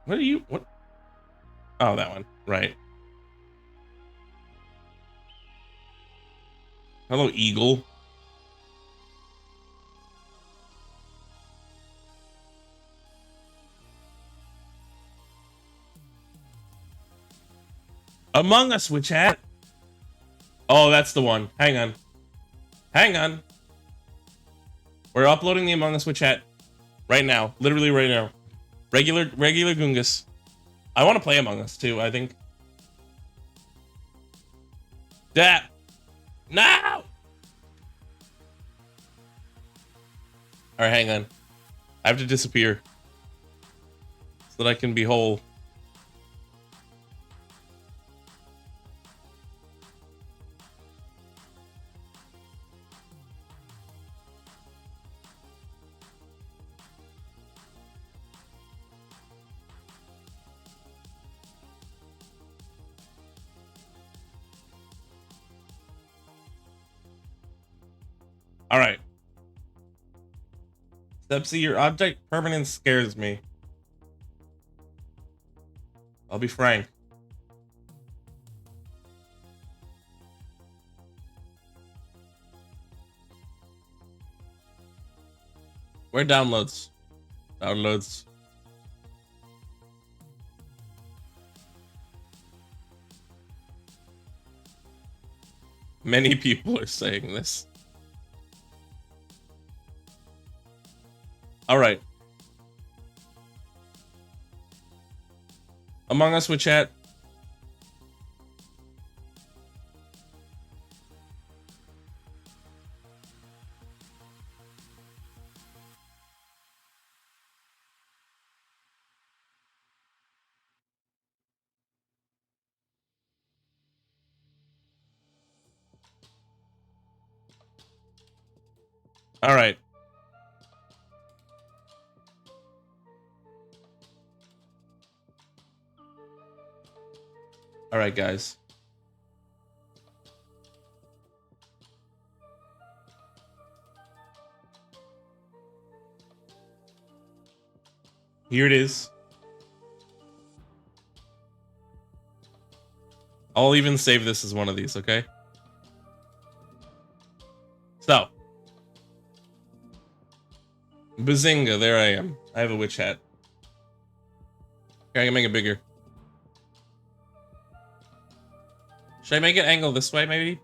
What are you? What? Oh, that one. Right. Hello, Eagle. Among Us, witch hat. Oh, that's the one. Hang on. Hang on. We're uploading the Among Us witch hat right now. Literally right now. Regular Gungus. I want to play Among Us too, I think. That. No! Alright, hang on. I have to disappear. So that I can be whole. Alright. Stepsy, your object permanence scares me. I'll be frank. Where downloads? Downloads. Many people are saying this. All right. Among Us with chat. All right. All right, guys. Here it is. I'll even save this as one of these, okay? So. Bazinga, there I am. I have a witch hat. Okay, I can make it bigger. Should I make it angle this way, maybe?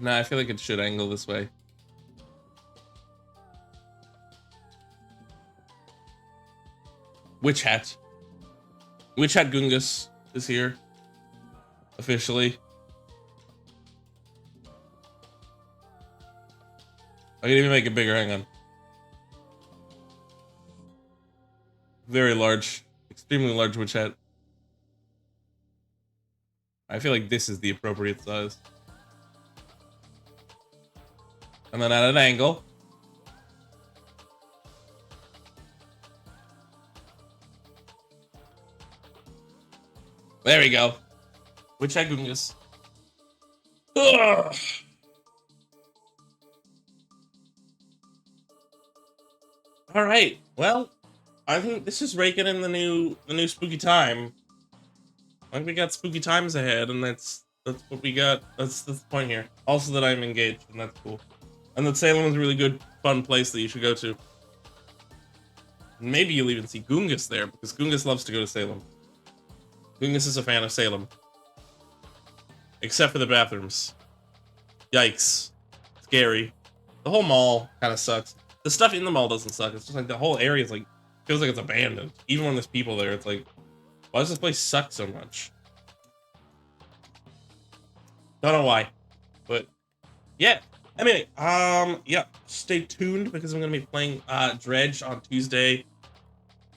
Nah, I feel like it should angle this way. Witch hat. Witch hat Gungus is here. Officially. I can even make it bigger, hang on. Very large. Extremely large witch hat. I feel like this is the appropriate size. And then at an angle. There we go. Witch hat Gungus. Ugh. All right. Well, I think this is raking in the new spooky time. Like we got spooky times ahead, and that's what we got. That's the point here. Also that I'm engaged, and that's cool. And that Salem is a really good, fun place that you should go to. Maybe you'll even see Gungus there, because Gungus loves to go to Salem. Gungus is a fan of Salem. Except for the bathrooms. Yikes. Scary. The whole mall kind of sucks. The stuff in the mall doesn't suck. It's just like the whole area is like, feels like it's abandoned. Even when there's people there, it's like, why does this place suck so much? Don't know why. But, yeah. Anyway, yeah. Stay tuned because I'm going to be playing Dredge on Tuesday.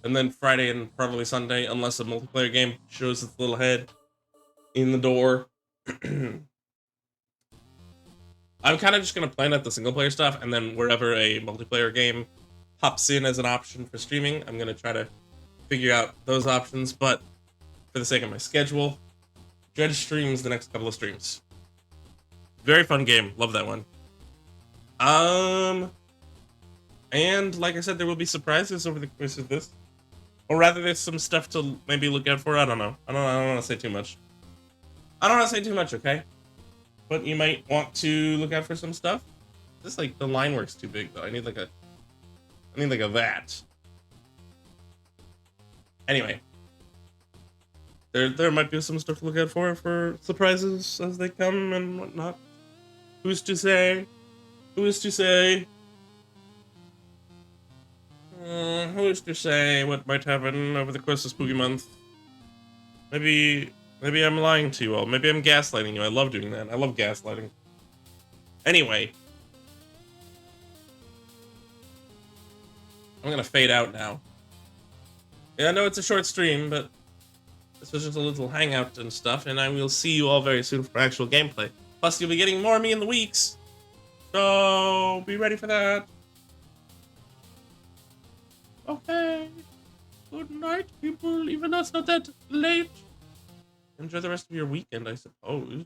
And then Friday and probably Sunday, unless a multiplayer game shows its little head in the door. I'm kind of just going to plan out the single player stuff, and then wherever a multiplayer game pops in as an option for streaming, I'm going to try to figure out those options. But for the sake of my schedule, Dredge streams the next couple of streams. Very fun game. Love that one. And like I said, there will be surprises over the course of this. Or rather, there's some stuff to maybe look out for. I don't know. I don't want to say too much. I don't want to say too much, okay? But you might want to look out for some stuff. This like the line works too big though. I need like a that. Anyway, there might be some stuff to look out for surprises as they come and whatnot. Who's to say? Who is to say? Who is to say what might happen over the course of Spooky Month? Maybe I'm lying to you all. Maybe I'm gaslighting you. I love doing that. I love gaslighting. Anyway. I'm gonna fade out now. Yeah, I know it's a short stream, but this was just a little hangout and stuff, and I will see you all very soon for actual gameplay. Plus, you'll be getting more of me in the weeks. So, be ready for that. Okay. Good night, people. Even though it's not that late. Enjoy the rest of your weekend, I suppose.